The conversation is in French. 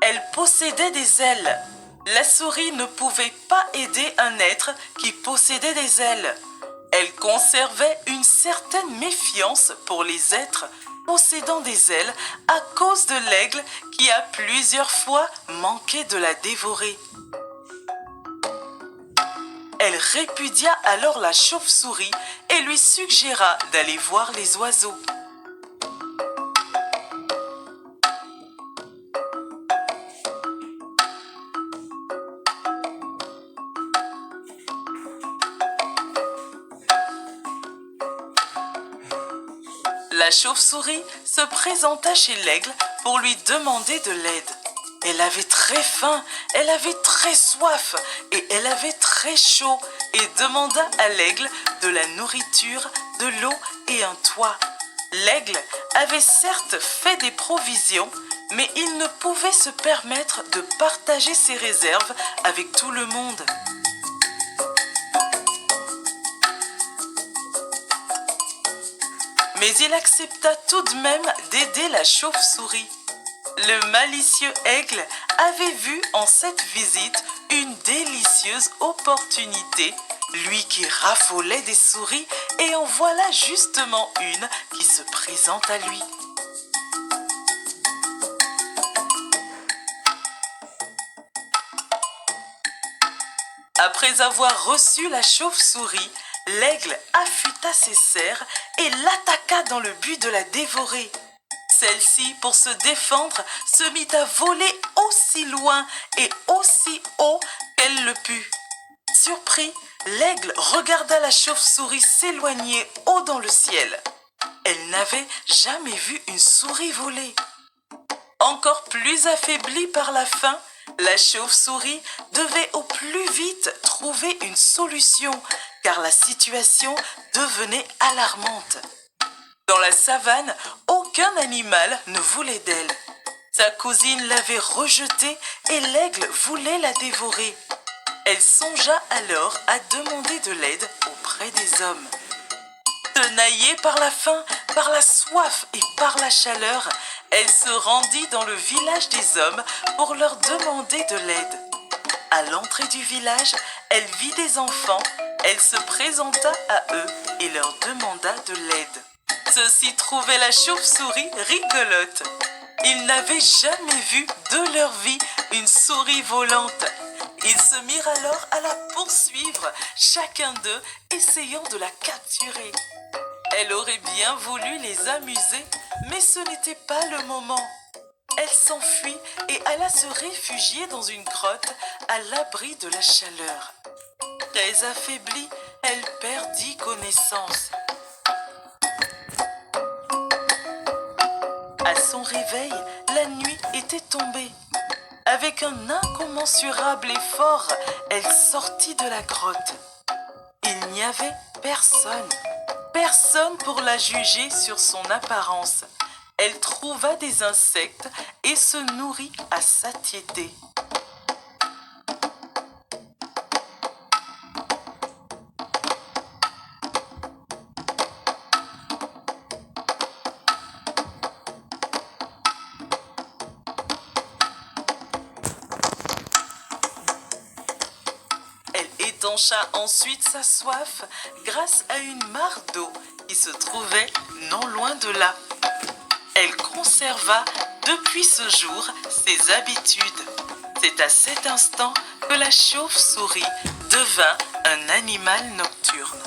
elle possédait des ailes. La souris ne pouvait pas aider un être qui possédait des ailes. Elle conservait une certaine méfiance pour les êtres possédant des ailes à cause de l'aigle qui a plusieurs fois manqué de la dévorer. Elle répudia alors la chauve-souris et lui suggéra d'aller voir les oiseaux. La chauve-souris se présenta chez l'aigle pour lui demander de l'aide. Elle avait très faim, elle avait très soif et elle avait très chaud et demanda à l'aigle de la nourriture, de l'eau et un toit. L'aigle avait certes fait des provisions, mais il ne pouvait se permettre de partager ses réserves avec tout le monde. Mais il accepta tout de même d'aider la chauve-souris. Le malicieux aigle avait vu en cette visite une délicieuse opportunité, lui qui raffolait des souris, et en voilà justement une qui se présente à lui. Après avoir reçu la chauve-souris, l'aigle affûta ses serres et l'attaqua dans le but de la dévorer. Celle-ci, pour se défendre, se mit à voler aussi loin et aussi haut qu'elle le put. Surpris, l'aigle regarda la chauve-souris s'éloigner haut dans le ciel. Elle n'avait jamais vu une souris voler. Encore plus affaiblie par la faim, la chauve-souris devait au plus vite trouver une solution, car la situation devenait alarmante. Dans la savane, aucun animal ne voulait d'elle. Sa cousine l'avait rejetée et l'aigle voulait la dévorer. Elle songea alors à demander de l'aide auprès des hommes. Tenaillée par la faim, par la soif et par la chaleur, elle se rendit dans le village des hommes pour leur demander de l'aide. À l'entrée du village, elle vit des enfants, elle se présenta à eux et leur demanda de l'aide. Ceux-ci trouvaient la chauve-souris rigolote. Ils n'avaient jamais vu de leur vie une souris volante. Ils se mirent alors à la poursuivre, chacun d'eux essayant de la capturer. Elle aurait bien voulu les amuser, mais ce n'était pas le moment. Elle s'enfuit et alla se réfugier dans une grotte à l'abri de la chaleur. Très affaiblie, elle perdit connaissance. À son réveil, la nuit était tombée. Avec un incommensurable effort, elle sortit de la grotte. Il n'y avait personne. Personne pour la juger sur son apparence. Elle trouva des insectes et se nourrit à satiété. Elle étancha ensuite sa soif grâce à une mare d'eau qui se trouvait non loin de là. Elle conserva depuis ce jour ses habitudes. C'est à cet instant que la chauve-souris devint un animal nocturne.